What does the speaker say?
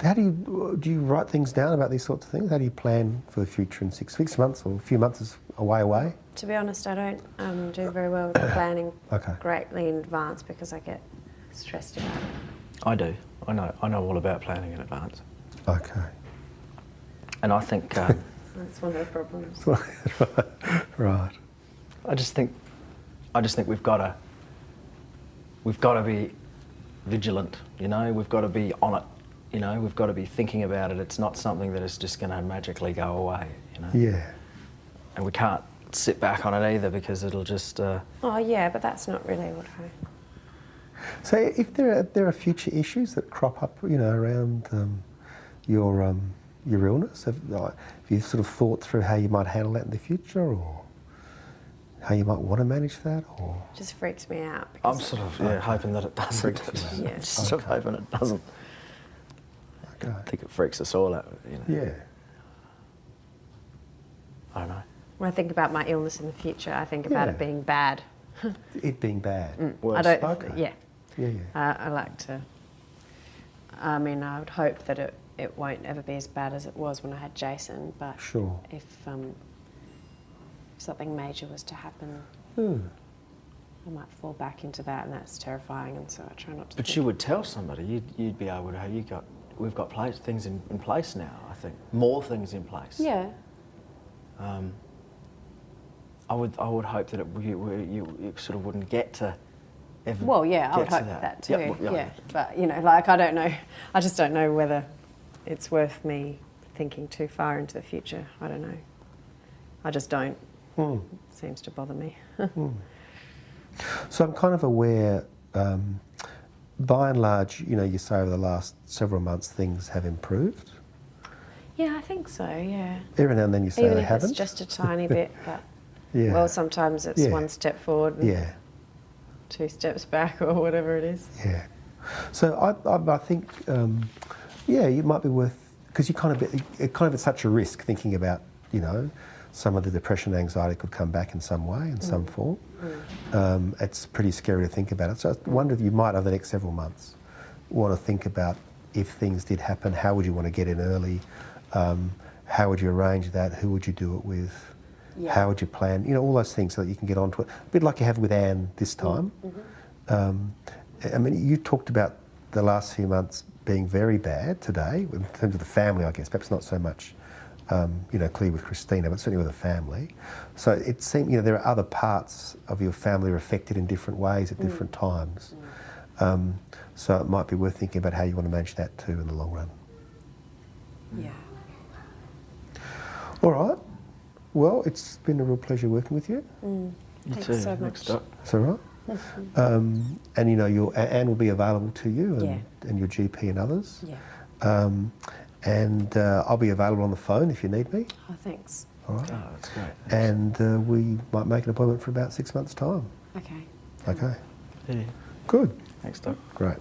How do you write things down about these sorts of things? How do you plan for the future in 6 months or a few months is away? To be honest, I don't do very well with planning greatly in advance because I get stressed about it. I do. I know all about planning in advance. Okay. And I think that's one of the problems. Right. I just think we've got to be vigilant. You know, we've got to be on it. You know, we've got to be thinking about it. It's not something that is just going to magically go away. You know. Yeah. And we can't sit back on it either because it'll just. Oh yeah, but that's not really what I. So, if there are future issues that crop up, you know, around your illness, have you sort of thought through how you might handle that in the future, or how you might want to manage that, or? It just freaks me out. I'm sort of hoping that it doesn't. Yeah. Sort of hoping it doesn't. Okay. I think it freaks us all out. You know. Yeah. I don't know. When I think about my illness in the future, I think about it being bad. It being bad. Worse. I don't. Okay. Yeah. Yeah. I like to. I mean, I would hope that it won't ever be as bad as it was when I had Jason. But Sure. if something major was to happen, I might fall back into that, and that's terrifying. And so I try not to. But you would tell somebody. You'd be able to. We've got things in place now. I think more things in place. Yeah. I would hope that you sort of wouldn't get to. Well, yeah, I would hope that too. Yeah, but you know, like I don't know. I just don't know whether it's worth me thinking too far into the future. I don't know. I just don't. It seems to bother me. So I'm kind of aware. By and large, you know, you say over the last several months things have improved. Yeah, I think so. Yeah. Every now and then you say Even they if haven't. it's just a tiny bit, but Yeah. well, sometimes it's one step forward and 2 steps back, or whatever it is. Yeah. So I think, you might be worth, because you kind of it's such a risk thinking about, you know, some of the depression and anxiety could come back in some way, in some form. It's pretty scary to think about it. So I wonder if you might, over the next several months, want to think about if things did happen, how would you want to get in early? How would you arrange that? Who would you do it with? Yeah. How would you plan? You know, all those things so that you can get onto it. A bit like you have with Anne this time. I mean, you talked about the last few months being very bad today, in terms of the family, I guess, perhaps not so much, you know, clearly with Christina, but certainly with the family. So it seems, you know, there are other parts of your family are affected in different ways at different times. So it might be worth thinking about how you want to manage that too in the long run. Yeah. All right. Well, it's been a real pleasure working with you. Thanks so much. That's all right. And you know, Anne will be available to you, and your GP and others. Yeah. And I'll be available on the phone if you need me. Oh, thanks. All right. Oh, that's great. And we might make an appointment for about 6 months' time. Okay. Okay. Yeah. Good. Thanks, Doc. Great.